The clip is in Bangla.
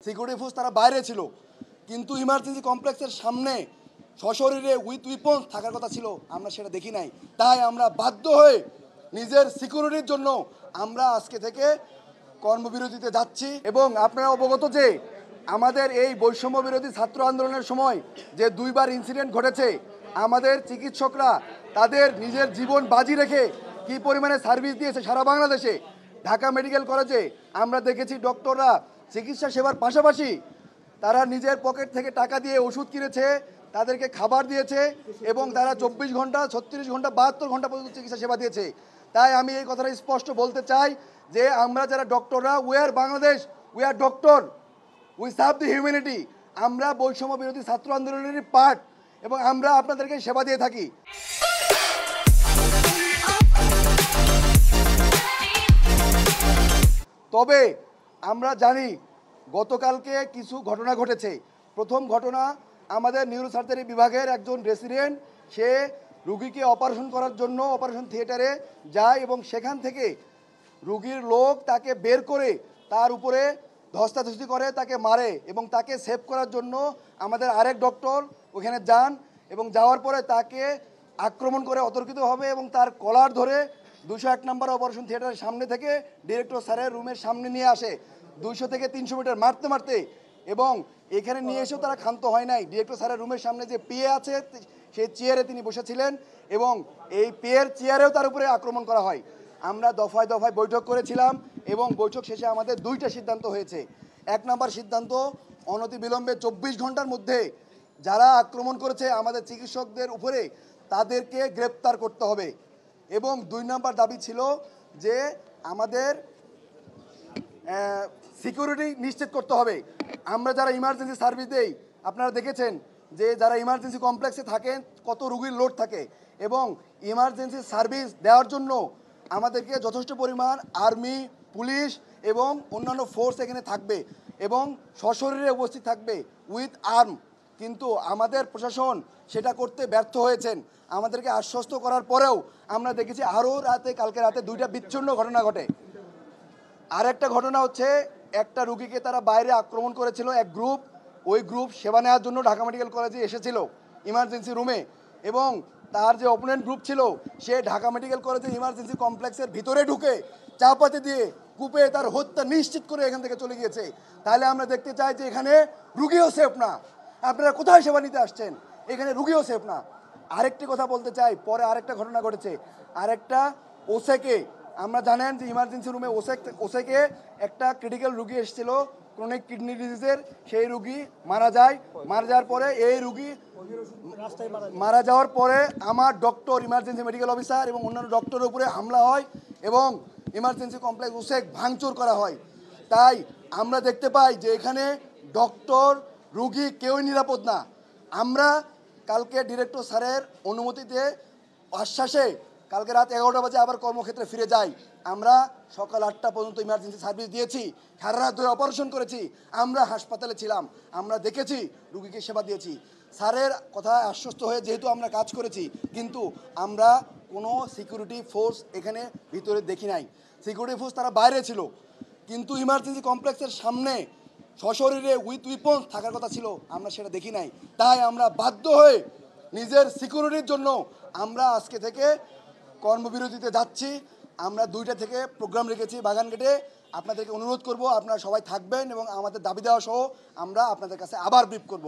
সিকিউরিটি ফোর্স তারা বাইরে ছিল, কিন্তু ইমার্জেন্সি কমপ্লেক্সের সামনে সশরীরে উইথ উইপন্স থাকার কথা ছিল, আমরা সেটা দেখি নাই। তাই আমরা বাধ্য হয়ে নিজের সিকিউরিটির জন্য আমরা আজকে থেকে কর্মবিরতিতে যাচ্ছি। এবং আপনারা অবগত যে আমাদের এই বৈষম্য বিরোধী ছাত্র আন্দোলনের সময় যে দুইবার ইনসিডেন্ট ঘটেছে, আমাদের চিকিৎসকরা তাদের নিজের জীবন বাজি রেখে কী পরিমাণে সার্ভিস দিয়েছে সারা বাংলাদেশে। ঢাকা মেডিকেল কলেজে আমরা দেখেছি ডক্টররা চিকিৎসা সেবার পাশাপাশি তারা নিজের পকেট থেকে টাকা দিয়ে ওষুধ কিনেছে, তাদেরকে খাবার দিয়েছে এবং তারা 24 ঘন্টা 36 ঘন্টা 72 ঘন্টা পর্যন্ত চিকিৎসা সেবা দিয়েছে। তাই আমি এই কথাটা স্পষ্ট বলতে চাই যে আমরা যারা ডক্টররা, we are Bangladesh, we are doctor, we serve the humanity. আমরা বৈষম্য বিরোধী ছাত্র আন্দোলনেরই পার্ট এবং আমরা আপনাদেরকে সেবা দিয়ে থাকি। তবে আমরা জানি গতকালকে কিছু ঘটনা ঘটেছে। প্রথম ঘটনা, আমাদের নিউরোসার্জারি বিভাগের একজন রেসিডেন্ট সে রুগীকে অপারেশন করার জন্য অপারেশন থিয়েটারে যায় এবং সেখান থেকে রুগীর লোক তাকে বের করে তার উপরে ধস্তাধস্তি করে, তাকে মারে এবং তাকে সেভ করার জন্য আমাদের আরেক ডক্টর ওখানে যান এবং যাওয়ার পরে তাকে আক্রমণ করে অতর্কিতভাবে এবং তার কলার ধরে 201 নম্বর অপারেশন থিয়েটারের সামনে থেকে ডিরেক্টর স্যারের রুমের সামনে নিয়ে আসে 200 থেকে 300 মিটার মারতে মারতে। এবং এখানে নিয়ে এসেও তারা ক্ষান্ত হয় নাই। ডিরেক্টর স্যারের রুমের সামনে যে পিএ আছে সেই চেয়ারে তিনি বসেছিলেন এবং এই পিএর চেয়ারেও তার উপরে আক্রমণ করা হয়। আমরা দফায় দফায় বৈঠক করেছিলাম এবং বৈঠক শেষে আমাদের দুইটা সিদ্ধান্ত হয়েছে। 1 নম্বর সিদ্ধান্ত, অনতিবিলম্বে 24 ঘন্টার মধ্যে যারা আক্রমণ করেছে আমাদের চিকিৎসকদের উপরে তাদেরকে গ্রেপ্তার করতে হবে। এবং 2 নম্বর দাবি ছিল যে আমাদের সিকিউরিটি নিশ্চিত করতে হবে। আমরা যারা ইমার্জেন্সি সার্ভিস দেই, আপনারা দেখেছেন যে যারা ইমার্জেন্সি কমপ্লেক্সে থাকেন কত রুগীর লোড থাকে এবং ইমার্জেন্সি সার্ভিস দেওয়ার জন্য আমাদেরকে যথেষ্ট পরিমাণ আর্মি, পুলিশ এবং অন্যান্য ফোর্স এখানে থাকবে এবং সশরীরে উপস্থিত থাকবে উইথ আর্ম। কিন্তু আমাদের প্রশাসন সেটা করতে ব্যর্থ হয়েছেন। আমাদেরকে আশ্বস্ত করার পরেও আমরা দেখেছি আরও কালকে রাতে 2টা বিচ্ছিন্ন ঘটনা ঘটে। আরেকটা ঘটনা হচ্ছে, একটা রুগীকে তারা বাইরে আক্রমণ করেছিল এক গ্রুপ। ওই গ্রুপ সেবা নেওয়ার জন্য ঢাকা মেডিকেল কলেজে এসেছিল ইমার্জেন্সি রুমে এবং তার যে অপোনেন্ট গ্রুপ ছিল সে ঢাকা মেডিকেল কলেজের ইমার্জেন্সি কমপ্লেক্সের ভিতরে ঢুকে চাপাতি দিয়ে কূপে তার হত্যা নিশ্চিত করে এখান থেকে চলে গিয়েছে। তাহলে আমরা দেখতে চাই যে এখানে রুগীও সেফ না। আপনারা কোথায় সেবা নিতে আসছেন? এখানে রুগীও সেফ না। আরেকটি কথা বলতে চাই, পরে আরেকটা ঘটনা ঘটেছে। আরেকটা ওসেকে, আমরা জানেন যে ইমার্জেন্সি রুমে ওসেকে একটা ক্রিটিক্যাল রুগী এসেছিল ক্রনিক কিডনি ডিজিজের, সেই রুগী মারা যায়। মারা যাওয়ার পরে এই রুগী মারা যাওয়ার পরে আমার ডক্টর, ইমার্জেন্সি মেডিকেল অফিসার এবং অন্যান্য ডক্টরের উপরে হামলা হয় এবং ইমার্জেন্সি কমপ্লেক্স ওসেক ভাঙচুর করা হয়। তাই আমরা দেখতে পাই যে এখানে ডক্টর, রুগী কেউই নিরাপদ না। আমরা কালকে ডিরেক্টর স্যারের অনুমতিতে আশ্বাসে কালকে রাত 11টা বাজে আবার কর্মক্ষেত্রে ফিরে যাই। আমরা সকাল 8টা পর্যন্ত ইমার্জেন্সি সার্ভিস দিয়েছি, সারা রাত ধরে অপারেশন করেছি, আমরা হাসপাতালে ছিলাম, আমরা দেখেছি, রুগীকে সেবা দিয়েছি। স্যারের কথায় আশ্বস্ত হয়ে যেহেতু আমরা কাজ করেছি, কিন্তু আমরা কোনো সিকিউরিটি ফোর্স এখানে ভিতরে দেখি নাই। সিকিউরিটি ফোর্স তারা বাইরে ছিল, কিন্তু ইমার্জেন্সি কমপ্লেক্সের সামনে সশরীরে উইথ উইপন্স থাকার কথা ছিল, আমরা সেটা দেখি নাই। তাই আমরা বাধ্য হয়ে নিজের সিকিউরিটির জন্য আমরা আজকে থেকে কর্মবিরতিতে যাচ্ছি। আমরা 2টা থেকে প্রোগ্রাম রেখেছি বাগানগেটে। আপনাদেরকে অনুরোধ করব আপনারা সবাই থাকবেন এবং আমাদের দাবি দেওয়া সহ আমরা আপনাদের কাছে আবার ব্রিফ করব।